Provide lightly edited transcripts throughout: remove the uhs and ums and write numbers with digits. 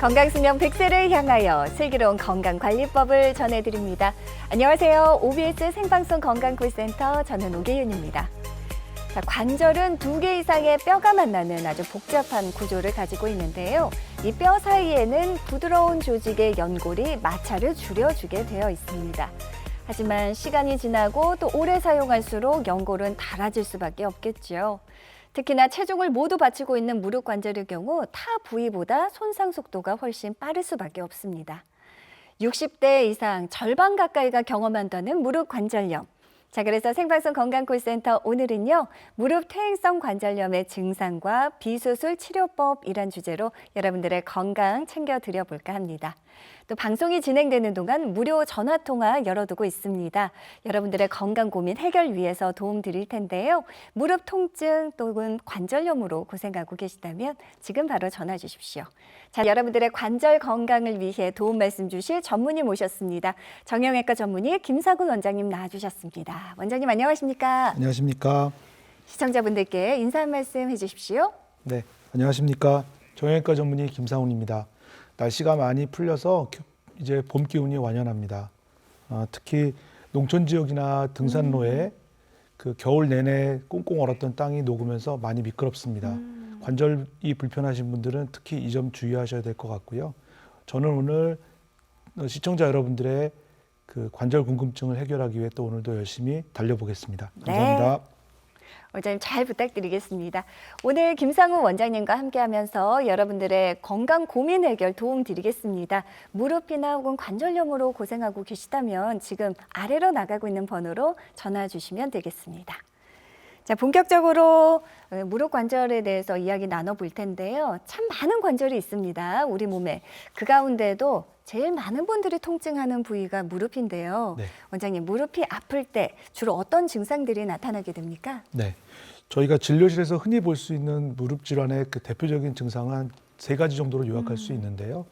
건강수명 100세를 향하여 슬기로운 건강관리법을 전해드립니다. 안녕하세요. OBS 생방송 건강콜센터 저는 오계윤입니다. 자, 관절은 2개 이상의 뼈가 만나는 아주 복잡한 구조를 가지고 있는데요. 이 뼈 사이에는 부드러운 조직의 연골이 마찰을 줄여주게 되어 있습니다. 하지만 시간이 지나고 또 오래 사용할수록 연골은 닳아질 수밖에 없겠죠. 특히나 체중을 모두 받치고 있는 무릎 관절의 경우 타 부위보다 손상 속도가 훨씬 빠를 수밖에 없습니다. 60대 이상 절반 가까이가 경험한다는 무릎 관절염. 자, 그래서 생방송 건강콜센터 오늘은요, 무릎 퇴행성 관절염의 증상과 비수술 치료법이란 주제로 여러분들의 건강 챙겨드려 볼까 합니다. 또 방송이 진행되는 동안 무료 전화통화 열어두고 있습니다. 여러분들의 건강 고민 해결 위해서 도움 드릴 텐데요. 무릎 통증 또는 관절염으로 고생하고 계시다면 지금 바로 전화 주십시오. 자, 여러분들의 관절 건강을 위해 도움 말씀 주실 전문의 모셨습니다. 정형외과 전문의 김상훈 원장님 나와주셨습니다. 원장님 안녕하십니까? 안녕하십니까? 시청자분들께 인사 한 말씀 해주십시오. 네, 안녕하십니까? 정형외과 전문의 김상훈입니다. 날씨가 많이 풀려서 이제 봄 기운이 완연합니다. 특히 농촌 지역이나 등산로에 그 겨울 내내 꽁꽁 얼었던 땅이 녹으면서 많이 미끄럽습니다. 관절이 불편하신 분들은 특히 이 점 주의하셔야 될 것 같고요. 저는 오늘 시청자 여러분들의 그 관절 궁금증을 해결하기 위해 또 오늘도 열심히 달려보겠습니다. 감사합니다. 네. 원장님 잘 부탁드리겠습니다. 오늘 김상훈 원장님과 함께하면서 여러분들의 건강 고민 해결 도움 드리겠습니다. 무릎이나 혹은 관절염으로 고생하고 계시다면 지금 아래로 나가고 있는 번호로 전화 주시면 되겠습니다. 자, 본격적으로 무릎 관절에 대해서 이야기 나눠볼 텐데요. 참 많은 관절이 있습니다. 우리 몸에. 그 가운데도 제일 많은 분들이 통증하는 부위가 무릎인데요. 네. 원장님, 무릎이 아플 때 주로 어떤 증상들이 나타나게 됩니까? 네, 저희가 진료실에서 흔히 볼 수 있는 무릎 질환의 그 대표적인 증상은 한 3가지 정도로 요약할 수 있는데요.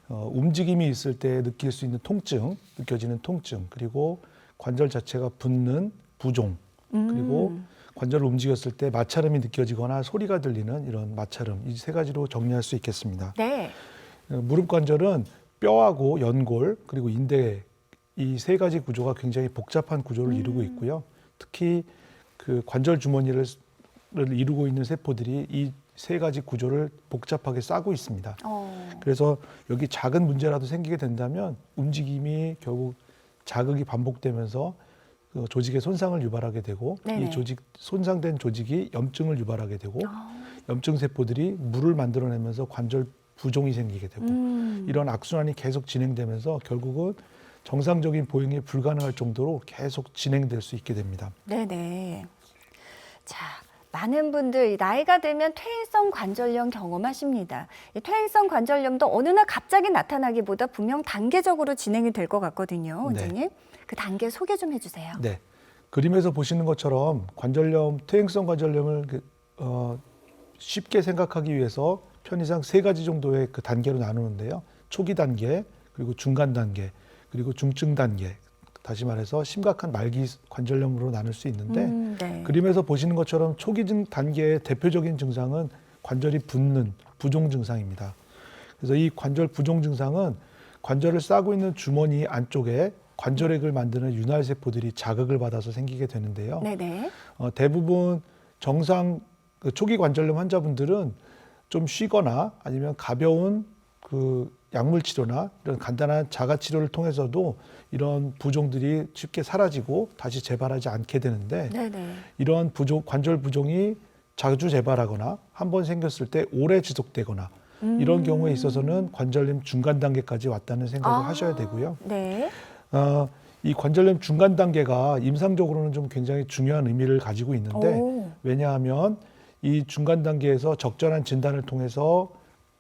움직임이 있을 때 느낄 수 있는 통증, 느껴지는 통증, 그리고 관절 자체가 붓는 부종, 그리고 관절을 움직였을 때 마찰음이 느껴지거나 소리가 들리는 이런 마찰음, 이 3가지로 정리할 수 있겠습니다. 네. 무릎 관절은 뼈하고 연골 그리고 인대 이 3가지 구조가 굉장히 복잡한 구조를 이루고 있고요. 특히 그 관절 주머니를 이루고 있는 세포들이 이 3가지 구조를 복잡하게 싸고 있습니다. 그래서 여기 작은 문제라도 생기게 된다면 움직임이 결국 자극이 반복되면서 그 조직에 손상을 유발하게 되고 네네. 이 조직 손상된 조직이 염증을 유발하게 되고 염증 세포들이 물을 만들어내면서 관절 부종이 생기게 되고 이런 악순환이 계속 진행되면서 결국은 정상적인 보행이 불가능할 정도로 계속 진행될 수 있게 됩니다. 네네. 자, 많은 분들 나이가 들면 퇴행성 관절염 경험하십니다. 이 퇴행성 관절염도 어느 날 갑자기 나타나기보다 분명 단계적으로 진행이 될 것 같거든요, 원장님. 네. 그 단계 소개 좀 해주세요. 네, 그림에서 보시는 것처럼 관절염, 퇴행성 관절염을 쉽게 생각하기 위해서 편의상 3가지 정도의 그 단계로 나누는데요. 초기 단계, 그리고 중간 단계, 그리고 중증 단계. 다시 말해서 심각한 말기 관절염으로 나눌 수 있는데 네. 그림에서 보시는 것처럼 초기 단계의 대표적인 증상은 관절이 붓는 부종 증상입니다. 그래서 이 관절 부종 증상은 관절을 싸고 있는 주머니 안쪽에 관절액을 만드는 윤활 세포들이 자극을 받아서 생기게 되는데요. 네네. 대부분 정상 초기 관절염 환자분들은 좀 쉬거나 아니면 가벼운 그 약물 치료나 이런 간단한 자가 치료를 통해서도 이런 부종들이 쉽게 사라지고 다시 재발하지 않게 되는데 네네. 이런 관절 부종이 자주 재발하거나 한 번 생겼을 때 오래 지속되거나 이런 경우에 있어서는 관절염 중간 단계까지 왔다는 생각을 하셔야 되고요. 네. 이 관절염 중간 단계가 임상적으로는 좀 굉장히 중요한 의미를 가지고 있는데 왜냐하면 이 중간 단계에서 적절한 진단을 통해서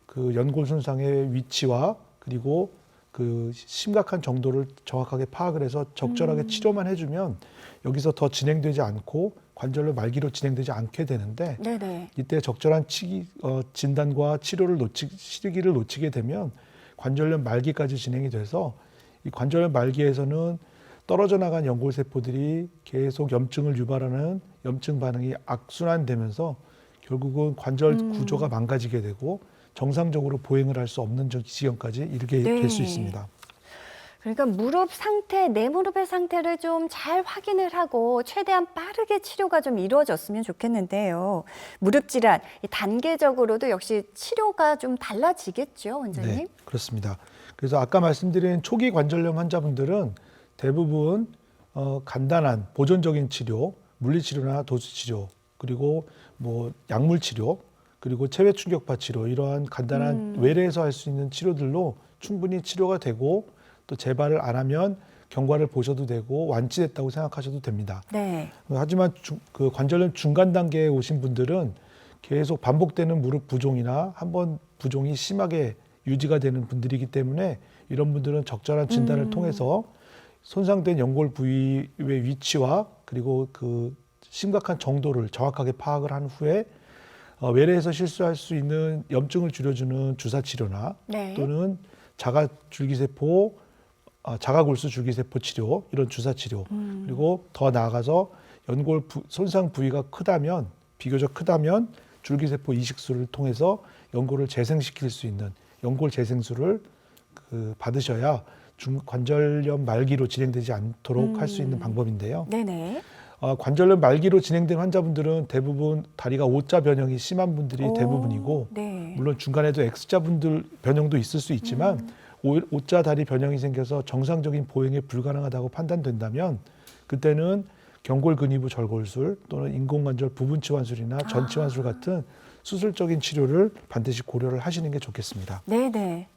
그 연골 손상의 위치와 그리고 그 심각한 정도를 정확하게 파악을 해서 적절하게 치료만 해주면 여기서 더 진행되지 않고 관절염 말기로 진행되지 않게 되는데 네네. 이때 적절한 진단과 시기를 놓치게 되면 관절염 말기까지 진행이 돼서 이 관절염 말기에서는 떨어져 나간 연골 세포들이 계속 염증을 유발하는 염증 반응이 악순환되면서 결국은 관절 구조가 망가지게 되고 정상적으로 보행을 할 수 없는 지경까지 이르게 네. 될 수 있습니다. 그러니까 무릎 상태, 내 무릎의 상태를 좀 잘 확인을 하고 최대한 빠르게 치료가 좀 이루어졌으면 좋겠는데요. 무릎 질환, 이 단계적으로도 역시 치료가 좀 달라지겠죠, 원장님? 네, 그렇습니다. 그래서 아까 말씀드린 초기 관절염 환자분들은 대부분 간단한 보존적인 치료, 물리치료나 도수치료, 그리고 뭐 약물치료, 그리고 체외 충격파 치료 이러한 간단한 외래에서 할 수 있는 치료들로 충분히 치료가 되고 또 재발을 안 하면 경과를 보셔도 되고 완치됐다고 생각하셔도 됩니다. 네. 하지만 그 관절염 중간 단계에 오신 분들은 계속 반복되는 무릎 부종이나 한번 부종이 심하게 유지가 되는 분들이기 때문에 이런 분들은 적절한 진단을 통해서 손상된 연골 부위의 위치와 그리고 그 심각한 정도를 정확하게 파악을 한 후에 외래에서 실수할 수 있는 염증을 줄여주는 주사 치료나 네. 또는 자가골수 줄기세포 치료 이런 주사 치료 그리고 더 나아가서 연골 손상 부위가 비교적 크다면 줄기세포 이식술을 통해서 연골을 재생시킬 수 있는 연골 재생술을 받으셔야 관절염 말기로 진행되지 않도록 할 수 있는 방법인데요. 네네. 관절염 말기로 진행된 환자분들은 대부분 다리가 O자 변형이 심한 분들이 대부분이고 네. 물론 중간에도 X자 분들 변형도 있을 수 있지만 O자 다리 변형이 생겨서 정상적인 보행이 불가능하다고 판단된다면 그때는 경골근위부 절골술 또는 인공관절 부분치환술이나 전치환술 같은 수술적인 치료를 반드시 고려를 하시는 게 좋겠습니다. 네네.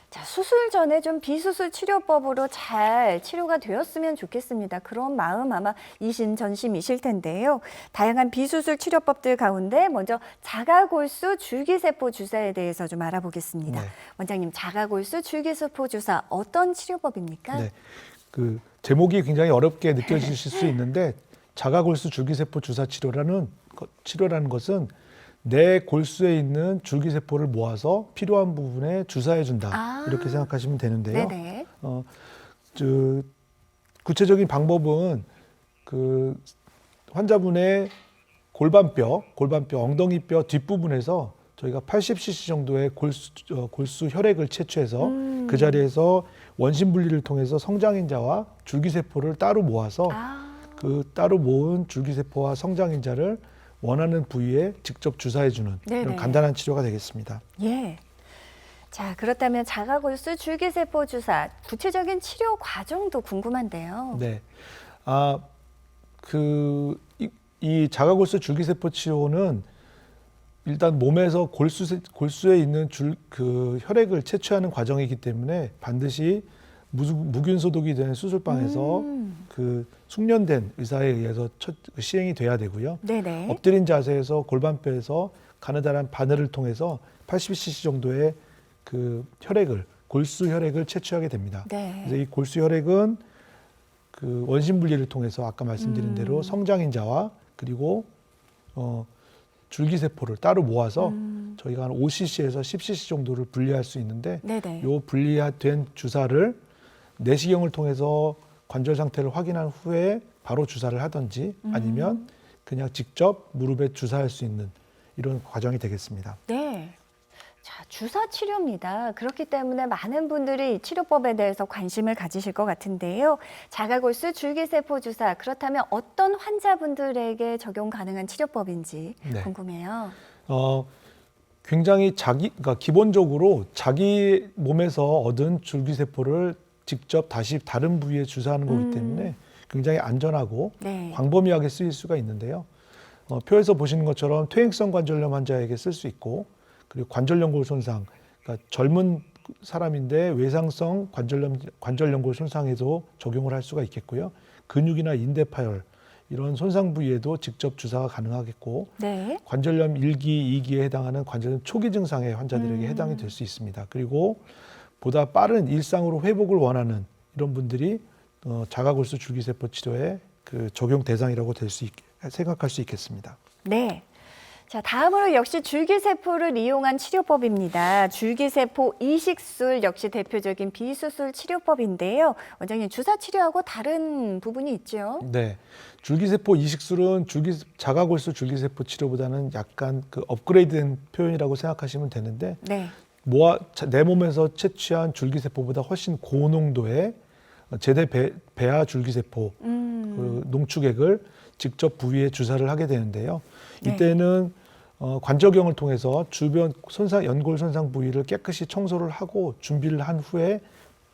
자, 수술 전에 좀 비수술 치료법으로 잘 치료가 되었으면 좋겠습니다. 그런 마음 아마 이심전심이실 텐데요. 다양한 비수술 치료법들 가운데 먼저 자가골수 줄기세포 주사에 대해서 좀 알아보겠습니다. 네. 원장님, 자가골수 줄기세포 주사 어떤 치료법입니까? 네, 그 제목이 굉장히 어렵게 느껴지실 수 있는데 자가골수 줄기세포 주사 치료라는 것은 내 골수에 있는 줄기세포를 모아서 필요한 부분에 주사해 준다 이렇게 생각하시면 되는데요. 네네. 구체적인 방법은 그 환자분의 골반뼈, 엉덩이뼈 뒷부분에서 저희가 80cc 정도의 골수 혈액을 채취해서 그 자리에서 원심 분리를 통해서 성장인자와 줄기세포를 따로 모아서 그 따로 모은 줄기세포와 성장인자를 원하는 부위에 직접 주사해주는 이런 간단한 치료가 되겠습니다. 예. 자, 그렇다면 자가골수 줄기세포 주사 구체적인 치료 과정도 궁금한데요. 네. 이 자가골수 줄기세포 치료는 일단 몸에서 골수에 있는 혈액을 채취하는 과정이기 때문에 반드시 무균 소독이 된 수술방에서 그 숙련된 의사에 의해서 시행이 돼야 되고요. 네네. 엎드린 자세에서 골반뼈에서 가느다란 바늘을 통해서 80cc 정도의 그 골수 혈액을 채취하게 됩니다. 네. 그래서 이 골수 혈액은 그 원심 분리를 통해서 아까 말씀드린 대로 성장인자와 그리고 줄기세포를 따로 모아서 저희가 한 5cc에서 10cc 정도를 분리할 수 있는데 네네. 이 분리된 주사를 내시경을 통해서 관절 상태를 확인한 후에 바로 주사를 하든지 아니면 그냥 직접 무릎에 주사할 수 있는 이런 과정이 되겠습니다. 네. 자, 주사 치료입니다. 그렇기 때문에 많은 분들이 이 치료법에 대해서 관심을 가지실 것 같은데요. 자가골수 줄기세포 주사, 그렇다면 어떤 환자분들에게 적용 가능한 치료법인지 네. 궁금해요. 굉장히 그러니까 기본적으로 자기 몸에서 얻은 줄기세포를 직접 다시 다른 부위에 주사하는 거기 때문에 굉장히 안전하고 네. 광범위하게 쓰일 수가 있는데요. 표에서 보시는 것처럼 퇴행성 관절염 환자에게 쓸 수 있고 그리고 관절연골 손상, 그러니까 젊은 사람인데 외상성 관절연골 손상에도 적용을 할 수가 있겠고요. 근육이나 인대 파열 이런 손상 부위에도 직접 주사가 가능하겠고 네. 관절염 1기, 2기에 해당하는 관절염 초기 증상의 환자들에게 해당이 될 수 있습니다. 그리고 보다 빠른 일상으로 회복을 원하는 이런 분들이 자가골수 줄기세포 치료의 그 적용 대상이라고 생각할 수 있겠습니다. 네. 자, 다음으로 역시 줄기세포를 이용한 치료법입니다. 줄기세포 이식술 역시 대표적인 비수술 치료법인데요. 원장님, 주사 치료하고 다른 부분이 있죠? 네, 줄기세포 이식술은 자가골수 줄기세포 치료보다는 약간 그 업그레이드된 표현이라고 생각하시면 되는데 네. 내 몸에서 채취한 줄기세포보다 훨씬 고농도의 제대 배아 줄기세포 그 농축액을 직접 부위에 주사를 하게 되는데요. 네. 이때는 관저경을 통해서 주변 연골 손상 부위를 깨끗이 청소를 하고 준비를 한 후에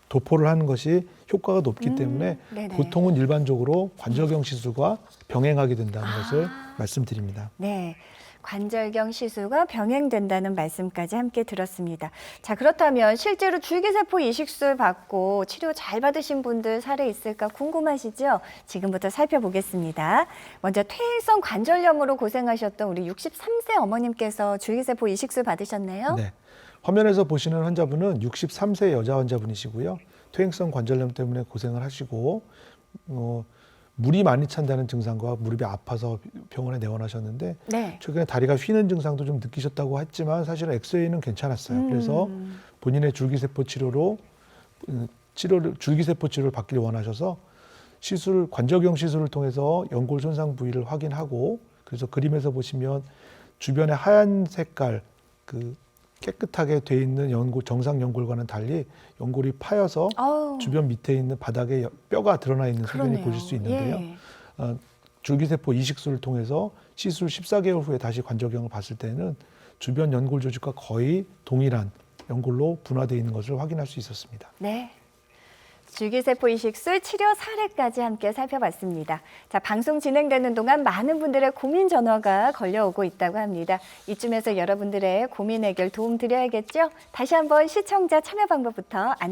도포를 하는 것이 효과가 높기 때문에 네네. 보통은 일반적으로 관저경 시술과 병행하게 된다는 것을 말씀드립니다. 네. 관절경 시술과 병행된다는 말씀까지 함께 들었습니다. 자, 그렇다면 실제로 줄기세포 이식술 받고 치료 잘 받으신 분들 사례 있을까 궁금하시죠? 지금부터 살펴보겠습니다. 먼저 퇴행성 관절염으로 고생하셨던 우리 63세 어머님께서 줄기세포 이식술 받으셨네요. 네. 화면에서 보시는 환자분은 63세 여자 환자분이시고요. 퇴행성 관절염 때문에 고생을 하시고 물이 많이 찬다는 증상과 무릎이 아파서 병원에 내원하셨는데 네. 최근에 다리가 휘는 증상도 좀 느끼셨다고 했지만 사실은 엑스레이는 괜찮았어요. 그래서 본인의 줄기세포 치료로 줄기세포 치료를 받기를 원하셔서 관저경 시술을 통해서 연골 손상 부위를 확인하고 그래서 그림에서 보시면 주변에 하얀 색깔 깨끗하게 돼 있는 정상 연골과는 달리 연골이 파여서 주변 밑에 있는 바닥에 뼈가 드러나 있는 소견이 보실 수 있는데요. 예. 줄기세포 이식술을 통해서 시술 14개월 후에 다시 관저경을 봤을 때는 주변 연골 조직과 거의 동일한 연골로 분화되어 있는 것을 확인할 수 있었습니다. 네. 줄기세포 이식술 치료 사례까지 함께 살펴봤습니다. 자, 방송 진행되는 동안 많은 분들의 고민 전화가 걸려오고 있다고 합니다. 이쯤에서 여러분들의 고민 해결 도움 드려야겠죠? 다시 한번 시청자 참여 방법부터 안내